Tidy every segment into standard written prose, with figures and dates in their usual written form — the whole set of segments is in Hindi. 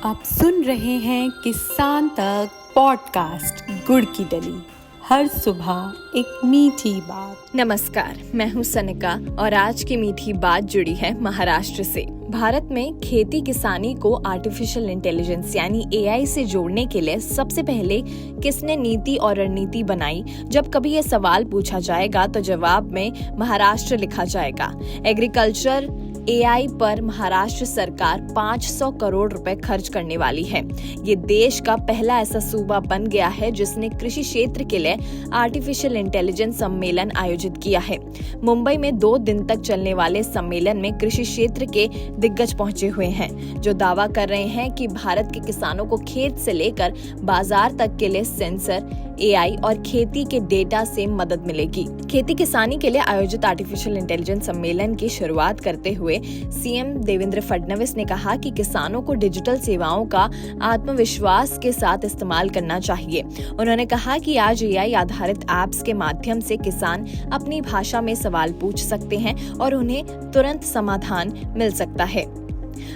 आप सुन रहे हैं किसान तक पॉडकास्ट गुड़ की डली। हर सुबह एक मीठी बात। नमस्कार, मैं हूँ सनिका और आज की मीठी बात जुड़ी है महाराष्ट्र से। भारत में खेती किसानी को आर्टिफिशियल इंटेलिजेंस यानी एआई से जोड़ने के लिए सबसे पहले किसने नीति और रणनीति बनाई? जब कभी ये सवाल पूछा जाएगा तो जवाब में महाराष्ट्र लिखा जाएगा। एग्रीकल्चर एआई पर महाराष्ट्र सरकार 500 करोड़ रुपए खर्च करने वाली है। ये देश का पहला ऐसा सूबा बन गया है जिसने कृषि क्षेत्र के लिए आर्टिफिशियल इंटेलिजेंस सम्मेलन आयोजित किया है। मुंबई में 2 दिन तक चलने वाले सम्मेलन में कृषि क्षेत्र के दिग्गज पहुंचे हुए हैं, जो दावा कर रहे हैं कि भारत के किसानों को खेत से लेकर बाजार तक के लिए सेंसर, एआई और खेती के डेटा से मदद मिलेगी। खेती किसानी के लिए आयोजित आर्टिफिशियल इंटेलिजेंस सम्मेलन की शुरुआत करते हुए सीएम देवेंद्र फडणवीस ने कहा कि किसानों को डिजिटल सेवाओं का आत्मविश्वास के साथ इस्तेमाल करना चाहिए। उन्होंने कहा कि आज एआई आधारित ऐप्स के माध्यम से किसान अपनी भाषा में सवाल पूछ सकते हैं और उन्हें तुरंत समाधान मिल सकता है।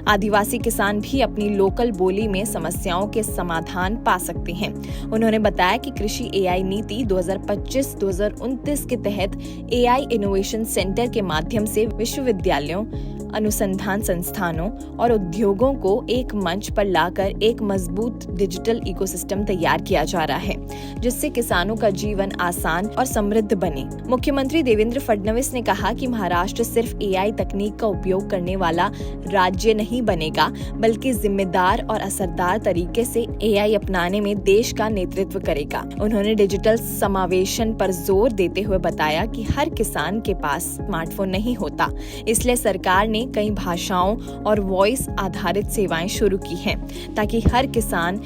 आदिवासी किसान भी अपनी लोकल बोली में समस्याओं के समाधान पा सकते हैं। उन्होंने बताया कि कृषि एआई नीति 2025-2029 के तहत एआई इनोवेशन सेंटर के माध्यम से विश्वविद्यालयों, अनुसंधान संस्थानों और उद्योगों को एक मंच पर लाकर एक मजबूत डिजिटल इकोसिस्टम तैयार किया जा रहा है, जिससे किसानों का जीवन आसान और समृद्ध बने। मुख्यमंत्री देवेंद्र फडणवीस ने कहा कि महाराष्ट्र सिर्फ एआई तकनीक का उपयोग करने वाला राज्य नहीं बनेगा, बल्कि जिम्मेदार और असरदार तरीके से एआई अपनाने में देश का नेतृत्व करेगा। उन्होंने डिजिटल समावेशन पर जोर देते हुए बताया कि हर किसान के पास स्मार्टफोन नहीं होता, इसलिए सरकार ने कई भाषाओं और वॉइस आधारित सेवाएं शुरू की हैं, ताकि हर किसान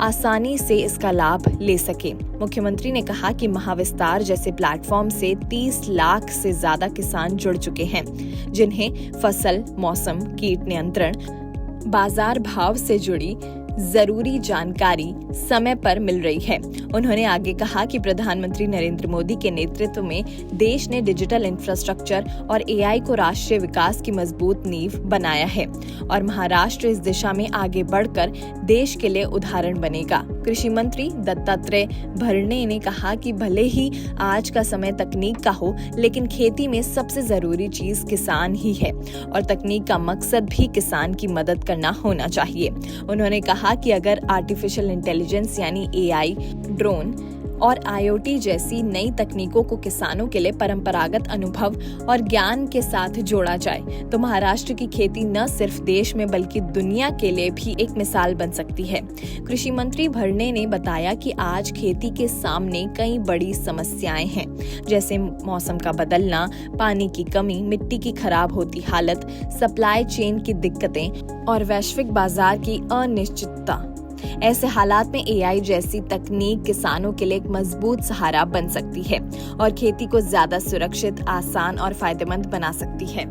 आसानी से इसका लाभ ले सके। मुख्यमंत्री ने कहा कि महाविस्तार जैसे प्लेटफॉर्म से 30 लाख से ज्यादा किसान जुड़ चुके हैं, जिन्हें फसल, मौसम, कीट नियंत्रण, बाजार भाव से जुड़ी जरूरी जानकारी समय पर मिल रही है। उन्होंने आगे कहा कि प्रधानमंत्री नरेंद्र मोदी के नेतृत्व में देश ने डिजिटल इंफ्रास्ट्रक्चर और एआई को राष्ट्रीय विकास की मजबूत नींव बनाया है और महाराष्ट्र इस दिशा में आगे बढ़कर देश के लिए उदाहरण बनेगा। कृषि मंत्री दत्तात्रेय भरणे ने कहा कि भले ही आज का समय तकनीक का हो, लेकिन खेती में सबसे जरूरी चीज किसान ही है और तकनीक का मकसद भी किसान की मदद करना होना चाहिए। उन्होंने कहा कि अगर आर्टिफिशियल इंटेलिजेंस यानी एआई, ड्रोन और आईओटी जैसी नई तकनीकों को किसानों के लिए परंपरागत अनुभव और ज्ञान के साथ जोड़ा जाए तो महाराष्ट्र की खेती न सिर्फ देश में बल्कि दुनिया के लिए भी एक मिसाल बन सकती है। कृषि मंत्री भरणे ने बताया कि आज खेती के सामने कई बड़ी समस्याएं हैं, जैसे मौसम का बदलना, पानी की कमी, मिट्टी की खराब होती हालत, सप्लाई चेन की दिक्कतें और वैश्विक बाजार की अनिश्चितता। ऐसे हालात में एआई जैसी तकनीक किसानों के लिए एक मजबूत सहारा बन सकती है और खेती को ज्यादा सुरक्षित, आसान और फायदेमंद बना सकती है।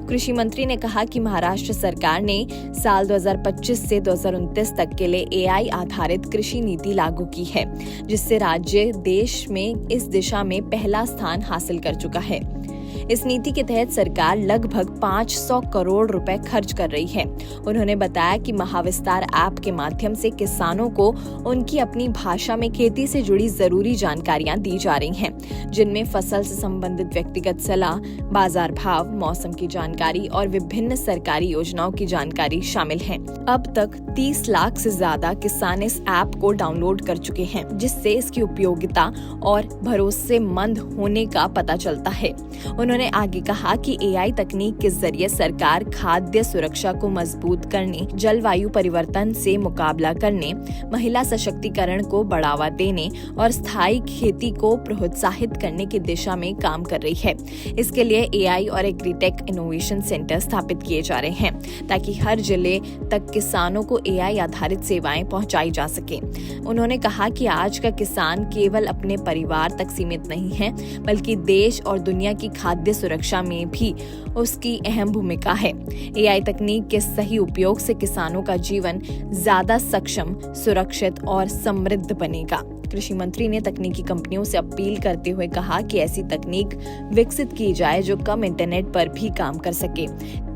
कृषि मंत्री ने कहा कि महाराष्ट्र सरकार ने साल 2025 से 2029 तक के लिए एआई आधारित कृषि नीति लागू की है, जिससे राज्य देश में इस दिशा में पहला स्थान हासिल कर चुका है। इस नीति के तहत सरकार लगभग 500 करोड़ रुपए खर्च कर रही है। उन्होंने बताया कि महाविस्तार ऐप के माध्यम से किसानों को उनकी अपनी भाषा में खेती से जुड़ी जरूरी जानकारियां दी जा रही हैं, जिनमें फसल से संबंधित व्यक्तिगत सलाह, बाजार भाव, मौसम की जानकारी और विभिन्न सरकारी योजनाओं की जानकारी शामिल है। अब तक 30 लाख से ज्यादा किसान इस ऐप को डाउनलोड कर चुके हैं, जिससे इसकी उपयोगिता और भरोसेमंद होने का पता चलता है। उन्होंने आगे कहा कि एआई तकनीक के जरिए सरकार खाद्य सुरक्षा को मजबूत करने, जलवायु परिवर्तन से मुकाबला करने, महिला सशक्तिकरण को बढ़ावा देने और स्थायी खेती को प्रोत्साहित करने की दिशा में काम कर रही है। इसके लिए एआई और एग्रीटेक इनोवेशन सेंटर स्थापित किए जा रहे हैं, ताकि हर जिले तक किसानों को एआई आधारित सेवाएं पहुंचाई जा सके। उन्होंने कहा कि आज का किसान केवल अपने परिवार तक सीमित नहीं है, बल्कि देश और दुनिया की खाद्य सुरक्षा में भी उसकी अहम भूमिका है। एआई तकनीक के सही उपयोग से किसानों का जीवन ज्यादा सक्षम, सुरक्षित और समृद्ध बनेगा। कृषि मंत्री ने तकनीकी कंपनियों से अपील करते हुए कहा कि ऐसी तकनीक विकसित की जाए जो कम इंटरनेट पर भी काम कर सके।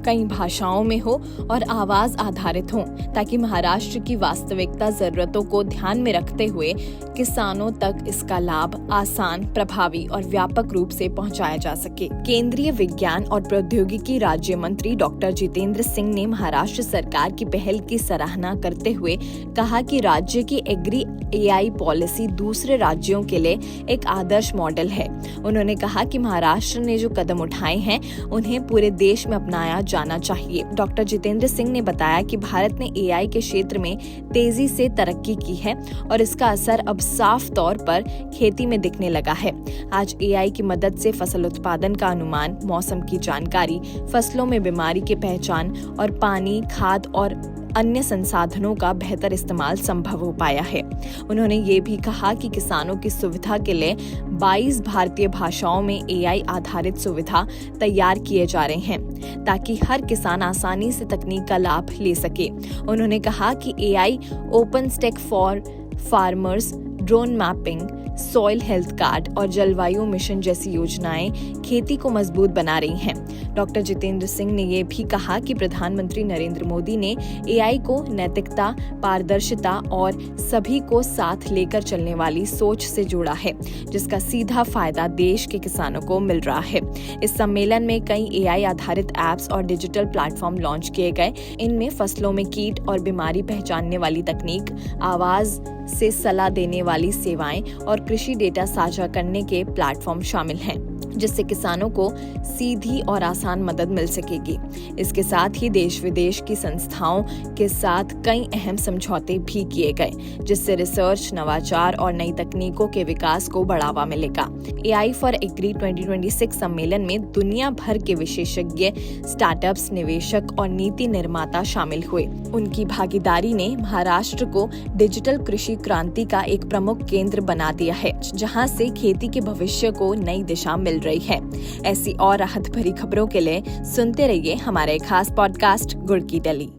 कई भाषाओं में हो और आवाज आधारित हो, ताकि महाराष्ट्र की वास्तविकता जरूरतों को ध्यान में रखते हुए किसानों तक इसका लाभ आसान, प्रभावी और व्यापक रूप से पहुंचाया जा सके। केंद्रीय विज्ञान और प्रौद्योगिकी राज्य मंत्री डॉक्टर जितेंद्र सिंह ने महाराष्ट्र सरकार की पहल की सराहना करते हुए कहा कि राज्य की एग्री AI पॉलिसी दूसरे राज्यों के लिए एक आदर्श मॉडल है। उन्होंने कहा कि महाराष्ट्र ने जो कदम उठाए हैं उन्हें पूरे देश में अपनाया जाना चाहिए। डॉक्टर जितेंद्र सिंह ने बताया कि भारत ने AI के क्षेत्र में तेजी से तरक्की की है और इसका असर अब साफ तौर पर खेती में दिखने लगा है। आज AI की मदद से फसल उत्पादन का अनुमान, मौसम की जानकारी, फसलों में बीमारी की पहचान और पानी, खाद और अन्य संसाधनों का बेहतर इस्तेमाल संभव हो पाया है। उन्होंने ये भी कहा कि किसानों की सुविधा के लिए 22 भारतीय भाषाओं में AI आधारित सुविधा तैयार किए जा रहे हैं, ताकि हर किसान आसानी से तकनीक का लाभ ले सके। उन्होंने कहा कि AI open stack for farmers, drone mapping, soil health card और जलवायु मिशन जैसी योजनाएं खेती को मजबूत बना रही हैं। डॉक्टर जितेंद्र सिंह ने ये भी कहा कि प्रधानमंत्री नरेंद्र मोदी ने AI को नैतिकता, पारदर्शिता और सभी को साथ लेकर चलने वाली सोच से जोड़ा है, जिसका सीधा फायदा देश के किसानों को मिल रहा है। इस सम्मेलन में कई AI आधारित एप्स और डिजिटल प्लेटफॉर्म लॉन्च किए गए। इनमें फसलों में कीट और बीमारी पहचानने वाली तकनीक, आवाज से सलाह देने वाली सेवाएं और कृषि डेटा साझा करने के प्लेटफॉर्म शामिल हैं, जिससे किसानों को सीधी और आसान मदद मिल सकेगी। इसके साथ ही देश विदेश की संस्थाओं के साथ कई अहम समझौते भी किए गए, जिससे रिसर्च, नवाचार और नई तकनीकों के विकास को बढ़ावा मिलेगा। AI फॉर एग्री 2026 सम्मेलन में दुनिया भर के विशेषज्ञ, स्टार्टअप्स, निवेशक और नीति निर्माता शामिल हुए। उनकी भागीदारी ने महाराष्ट्र को डिजिटल कृषि क्रांति का एक प्रमुख केंद्र बना दिया है, जहां से खेती के भविष्य को नई दिशा मिल रही है। ऐसी और राहत भरी खबरों के लिए सुनते रहिए हमारे खास पॉडकास्ट गुड़ की डली।